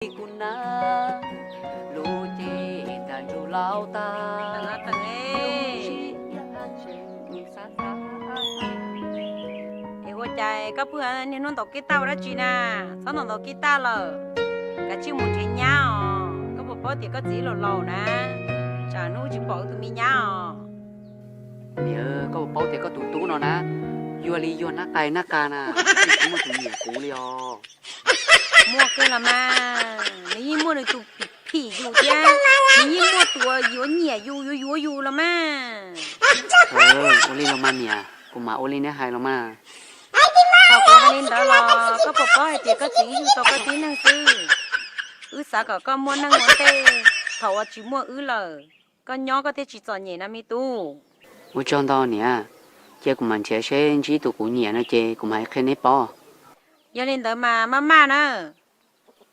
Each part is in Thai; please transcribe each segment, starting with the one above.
กูนะลูจีแต่ดูเล่าตาลูจีอยากเจอสาสาเอ้หัวใจก็เพื่อนนี่น้องตกกีตาร์แล้วจีน่ะสอนน้องตกกีตาร์เลยก็ชื่อมุนเทียนยาวก็บอกว่าเดี๋ยวก็จีหล่อๆนะจากนู้นจีบอกตัวมียาว เนี่ยก็บอกเด็กก็ตู่ๆเนาะนะยัวลียัวนักไก่นักกาน่ะกูมาถึงเนี่ยกูเลยอ๋อมั่วเกินละมานี่มั่วในตัวผีอยู่จ้านี่มั่วตัวยัวเหนี่ยอยู่ละมาโอลีเรามาเนี่ยกูมาโอลีเนี่ยหายเรามาตอกก็เล่นตลอดก็บอกว่าเดี๋ยวก็จีอยู่ตอกก็จีนั่งซื้อสาก็มั่วนั่งมั่วเต้เขาว่าจีมั่วเลยก็ย้อก็เต้จีจอนเนี่ยนะมีตู้我长到呢，结果蛮切身几度过年了，结果还看你包。要领导嘛呢，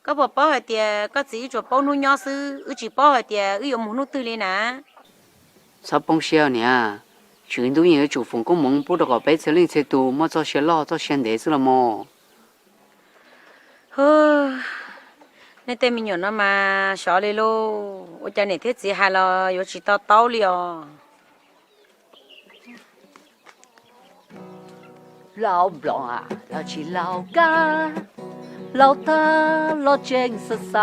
ก็บอกป้าเดียก็จีจะป้านุ่งยอซื้อจีป้าเดีย有มุนุ่ตื่นเลยนะ啥帮小呢？全都因为做风工忙，不得个白吃零吃多，莫做些老做现代子了么？เฮ้อในเต็มมีอยู่นะมาชอเลยลูว่าจะเนี่ยเทจีหาเราอยู่จีต่อเต้าเลยอ๋อ老不老啊，老起老家，老大老精神啥？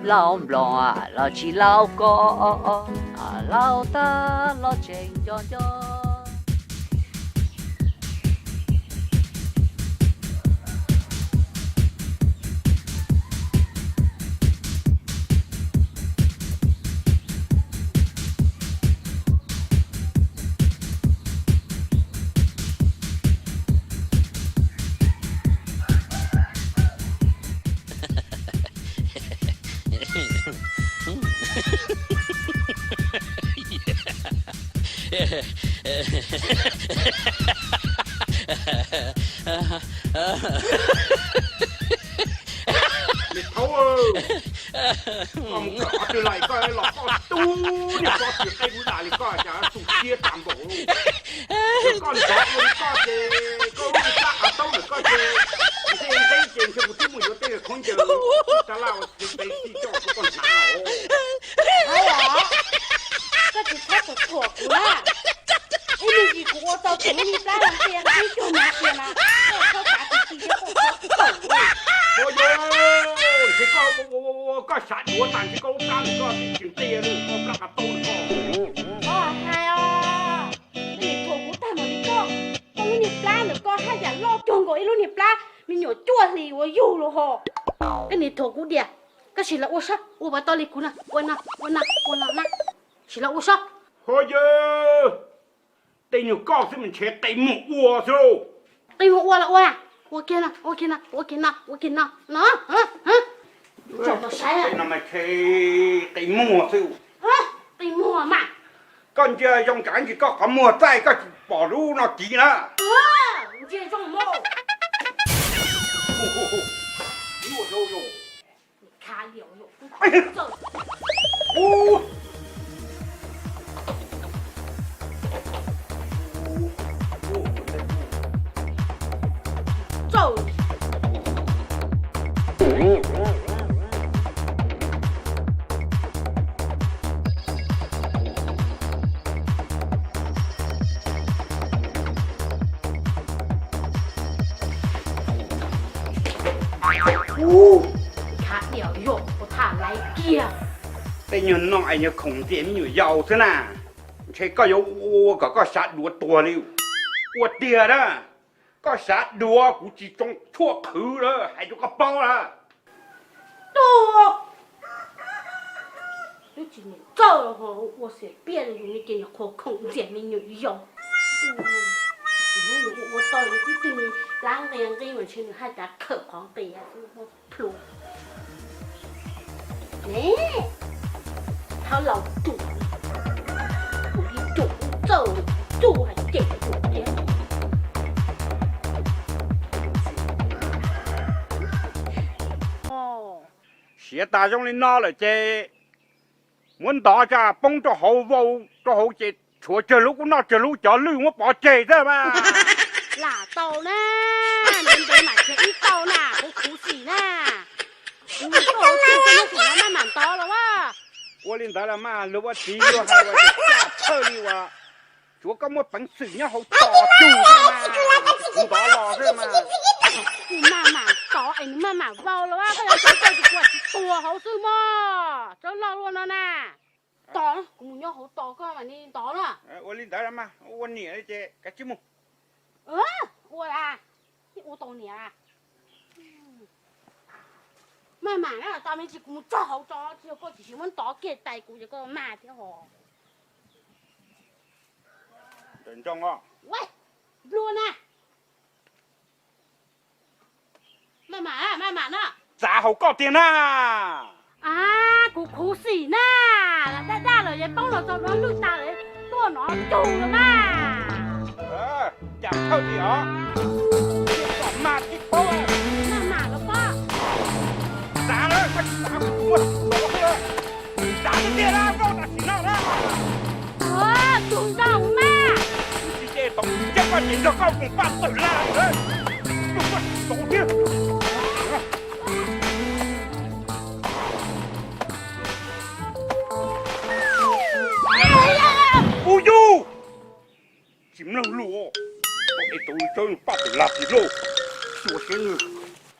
老不老啊，老起老高啊，老大老精壮壮。你头咁搞住嚟個落個都你個住喺好大你個就做些淡薄，你個你講你個嘅個好似揸下刀你個嘅，你先你正佢冇啲冇咗啲嘅空調，得啦我先俾啲咗嗰個拿我。ก็จะแค่ตัวถั่วกูล่ะไอ้นี่จีกูว่าตัวถึงนี่ได้เสียที่จุนเสียนะเขาตาตีเยอะกว่าเขาตู่โอ้ยที่ก็สัตว์หัวตันที่ก็กั้นก็ถึงเตี้ยลูกก็ปลักกระตุ้นก็ อ๋อใช่อ๋อนี่ถั่วกูแต่หมดนี่ก็ตรงนี้ปลาหรือก็ถ้าอย่าลอกจงกูไอ้ลูกนี่ปลามีหนูจั่วสิว่าอยู่หรอฮะไอ้นี่ถั่วกูเดียก็สิละอ้วชะอ้วมาตอลิกูนะอ้วนะสิละอ้วชะโอ้ยตีหนูก็ซึ่งมันเช็ดตีหมูวัวสิ ตีหัวละอ้ว我给呢，我给呢，喏，找到谁ตีน้ำมันเช็ดตีหมูสิ 啊？ตีมัว嘛？ ก็จะยองการที่ก็ขโมยใจก็ปอรู้น่าจีนะ 啊，你这种猫，โอ้โหโย你看了哟，走，โอ้走，看了哟，我他来见， ตีหนูน้องไอ้เนี่ยคงเตี้ยมีอยู่ยาวซะนะใช่ก็ยาวก็สัตว์ดัวตัวนี่อวดเตี้ยนะก็สัตว์ดัวกูจีจงชั่วคือเลยให้ดูกระเป๋าละ 走。有几年走了哈，我是别人你给你可空间你有用。我到底对你两个人给我去，你还在客狂背啊，我扑。哎，他老赌，我一赌走，赌还给我点。哦。 เสียตาจงเลยน่าเลยเจmuốn đó ra bông cho hậu vô cho hậu chị chúa chờ lúc nó chờ lúc chờ lưu nó bỏ chê ra mà là tàu nè nên đây mà chơi ít tàu nè cũng thú gì nè 你做这真的是慢慢到了哇。我领导了嘛，如果只有还我就下车里哇，做个么本事也好打住的嘛，不打老是嘛。你慢慢到，哎，你慢慢包了哇，个人做就过去多好事嘛，走老路了呢。到了，我们要好到个嘛，你到了。我领导了嘛，我念了这个节目。我啦，我到你啦。慢慢啦，咱们去工作好做，只要过去新闻到给带过一个慢点好。认真啊！喂，路呢？慢慢啊，慢慢啊。咋好搞定啦？啊，苦死呢！大了也帮了找了路大人，多拿走了嘛。讲臭的啊！干嘛去包啊？慢慢了吧。咋了？快打我！走了！咋的别了？搞大行了啦！组长嘛。你这东西这把人就搞公办走了，走去。不用，怎么路？我一走就把头拉起路，我先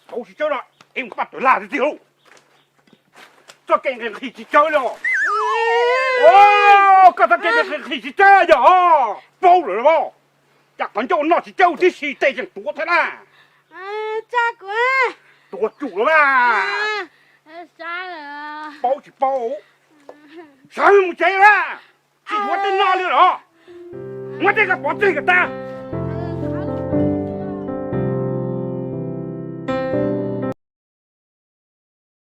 都是这了，因把头拉起路，这跟人一起走了。哦，刚才跟人一起走了，包了吧？这反正那是走的是得人多的啦。长官。多住了吧？啥人？包是包，啥也没这了。是我在哪里了？我这个包这个单。